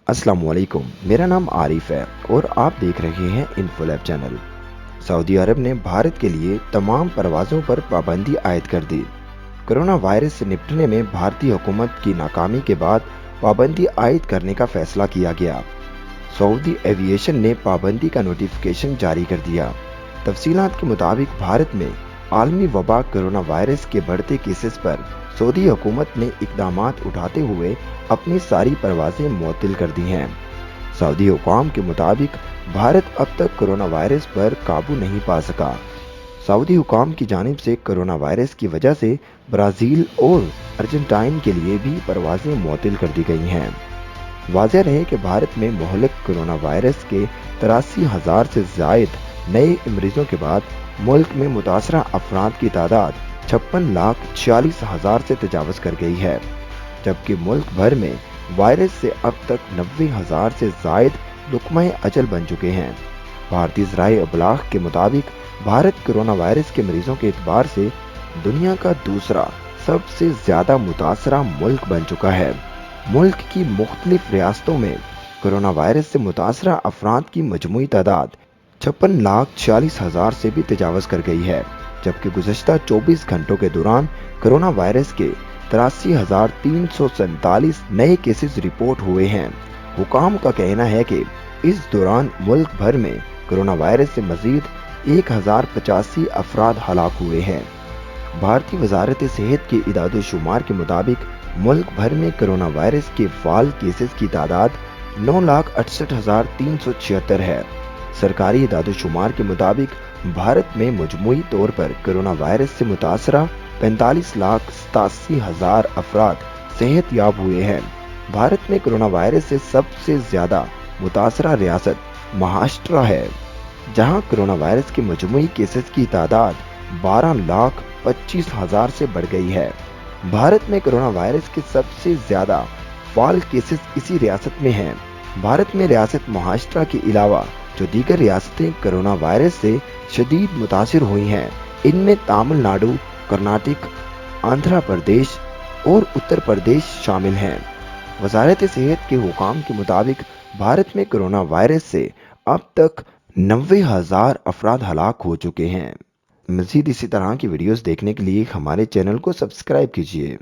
अस्सलाम वालेकुम। मेरा नाम आरिफ है और आप देख रहे हैं इन्फोलैब चैनल। सऊदी अरब ने भारत के लिए तमाम परवाज़ों पर पाबंदी आयद कर दी। कोरोना वायरस से निपटने में भारतीय हुकूमत की नाकामी के बाद पाबंदी आयद करने का फैसला किया गया। सऊदी एविएशन ने पाबंदी का नोटिफिकेशन जारी कर दिया। तफसीलात के मुताबिक भारत में आलमी वबा कोरोना वायरस के बढ़ते केसेस पर सऊदी हुकूमत ने इकदामात उठाते हुए अपनी सारी परवाजें मुअत्तल कर दी हैं। सऊदी हुकाम के मुताबिक भारत अब तक कोरोना वायरस पर काबू नहीं पा सका। सऊदी हुकाम की जानिब से कोरोना वायरस की वजह से ब्राज़ील और अर्जेंटाइन के लिए भी परवाजें मुअत्तल कर दी गई हैं। वाज़ेह रहे कि भारत में मुहल्लिक कोरोना वायरस के 83,000 से ज़ायद नए मरीजों के बाद मुल्क में मुतासरा अफराद की तादाद 56,46,000 से तजावज़ कर गई है, जबकि मुल्क भर में वायरस से अब तक 90,000 से ज़ायद लुक़्मा-ए अजल बन चुके हैं। भारतीय ज़राए इब्लाग के मुताबिक भारत कोरोना वायरस के मरीजों के एतबार से दुनिया का दूसरा सबसे ज़्यादा मुतासरा मुल्क बन चुका है। मुल्क की मुख्तलिफ रियासतों में कोरोना वायरस से मुतासरा अफराद की मजमूई तादाद 56,46,000 से भी तजावज़ कर गई है, जबकि गुज़श्ता 24 घंटों के दौरान कोरोना वायरस के 83,347 नए केसेस रिपोर्ट हुए हैं। हुकाम का कहना है कि इस दौरान मुल्क भर में कोरोना वायरस से मजीद 1,085 अफराद हलाक हुए हैं। भारतीय वजारत सेहत के इदाद-ओ-शुमार के मुताबिक मुल्क भर में कोरोना वायरस के फाल केसेस की तादाद 9,68,376 है। सरकारी इदाद-ओ-शुमार के मुताबिक भारत में मजमूई तौर पर कोरोना वायरस से मुतासरा 45,87,000 अफराद सेहत याब हुए हैं। भारत में कोरोना वायरस से सबसे ज़्यादा मुतासरा रियासत महाराष्ट्र है, जहां कोरोना वायरस के मजमूई केसेस की तादाद 12,25,000 से बढ़ गई है। भारत में कोरोना वायरस के सबसे ज़्यादा फाल केसेस इसी रियासत में हैं। भारत में रियासत महाराष्ट्र के अलावा जो दीगर रियासतें कोरोना वायरस से शदीद मुतासिर हुई हैं, इनमें तमिलनाडु, कर्नाटक, आंध्र प्रदेश और उत्तर प्रदेश शामिल हैं। वजारत सेहत के हुकाम के मुताबिक भारत में कोरोना वायरस से अब तक 90,000 अफराद हलाक हो चुके हैं। मज़ीद इसी तरह की वीडियोस देखने के लिए हमारे चैनल को सब्सक्राइब कीजिए।